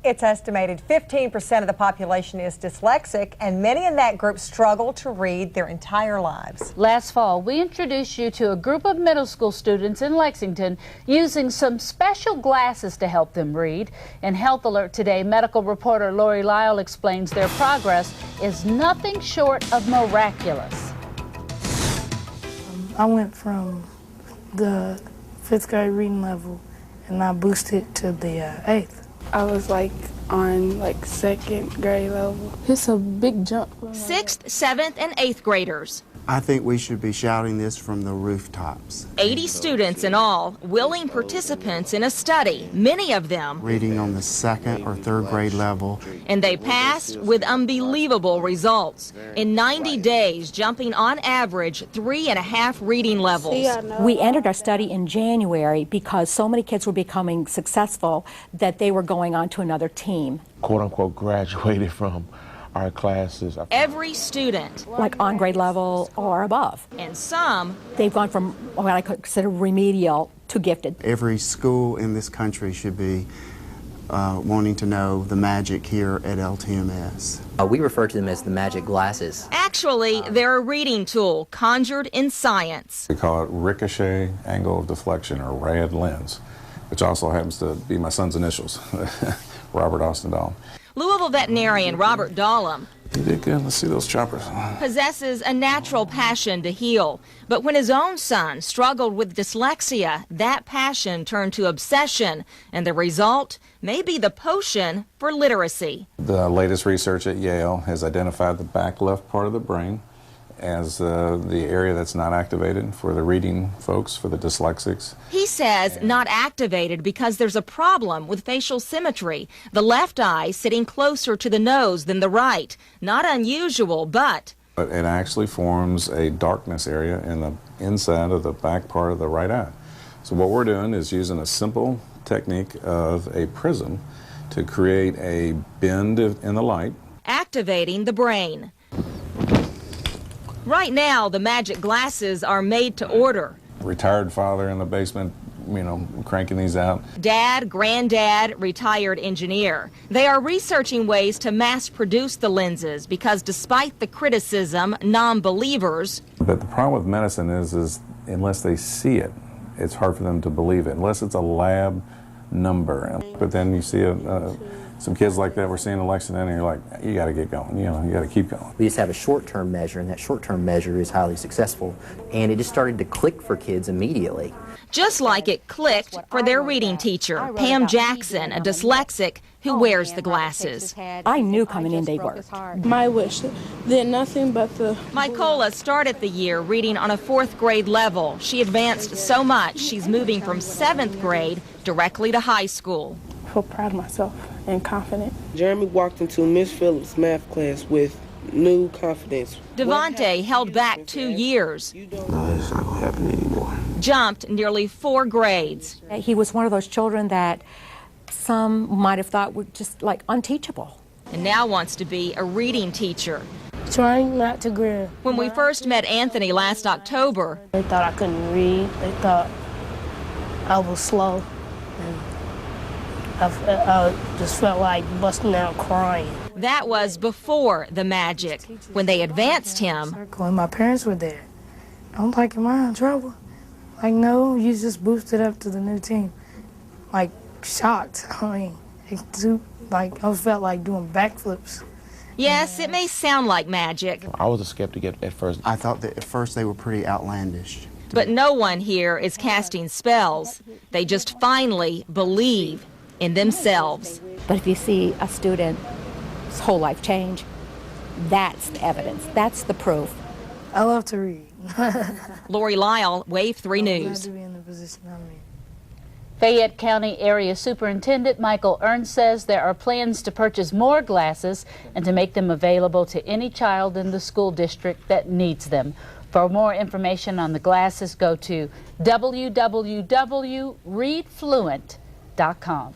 It's estimated 15% of the population is dyslexic, and many in that group struggle to read their entire lives. Last fall, we introduced you to a group of middle school students in Lexington using some special glasses to help them read. In Health Alert today, medical reporter Lori Lyle explains their progress is nothing short of miraculous. I went from the 5th grade reading level and I boosted to the 8th. I was on 2nd grade level. It's a big jump. 6th, 7th, and 8th graders. I think we should be shouting this from the rooftops. 80 students in all, willing participants in a study, many of them Reading on the 2nd or 3rd grade level. and they passed with unbelievable results. In 90 days, jumping on average 3.5 reading levels. We entered our study in January because so many kids were becoming successful that they were going on to another team. Quote unquote graduated from our classes. Every student. Like on grade level or above. And some. They've gone from what I consider remedial to gifted. Every school in this country should be wanting to know the magic here at LTMS. We refer to them as the magic glasses. Actually, they're a reading tool conjured in science. We call it ricochet angle of deflection, or RAD lens, which also happens to be my son's initials, Robert Austin Dahl. Louisville veterinarian Robert Dahlem You did good. Let's see those choppers. possesses a natural passion to heal. But when his own son struggled with dyslexia, that passion turned to obsession, and the result may be the potion for literacy. The latest research at Yale has identified the back left part of the brain as the area that's not activated for the reading folks, for the dyslexics. He says not activated because there's a problem with facial symmetry. The left eye sitting closer to the nose than the right. Not unusual, but It actually forms a darkness area in the inside of the back part of the right eye. So what we're doing is using a simple technique of a prism to create a bend in the light. activating the brain. Right now, the magic glasses are made to order. Retired father in the basement, cranking these out. Dad, granddad, retired engineer. They are researching ways to mass produce the lenses because despite the criticism, non-believers. But the problem with medicine is unless they see it, it's hard for them to believe it, unless it's a lab number. But then you see some kids like that we're seeing in Lexington, and you're like, you got to get going, you got to keep going. We just have a short-term measure, and that short-term measure is highly successful, and it just started to click for kids immediately. Just like it clicked for their reading teacher, Pam Jackson, a dyslexic who wears the glasses. I knew coming in they worked. My wish, did nothing but the... Mykola started the year reading on a 4th grade level. She advanced so much, she's moving from 7th grade directly to high school. I feel proud of myself and confident. Jeremy walked into Miss Phillips' math class with new confidence. Devontae held back 2 years. No, it's not going to happen anymore. Jumped nearly 4 grades. He was one of those children that some might have thought were just like unteachable. And now wants to be a reading teacher. Trying not to grin. When we first met Anthony last October, They thought I couldn't read. They thought I was slow. And I just felt like busting out crying. that was before the magic. When they advanced him, When my parents were there, I'm like, am I in trouble? Like, no, you just boosted up to the new team. Like, shocked. I felt like doing backflips. yes, it may sound like magic, I was a skeptic at first. I thought that at first they were pretty outlandish. but no one here is casting spells. They just finally believe in themselves. But if you see a student's whole life change, that's the evidence. That's the proof. I love to read. Lori Lyle, Wave 3 I'm glad News. to be in the position I'm in. Fayette County Area Superintendent Michael Ernst says there are plans to purchase more glasses and to make them available to any child in the school district that needs them. For more information on the glasses, go to www.readfluent.com.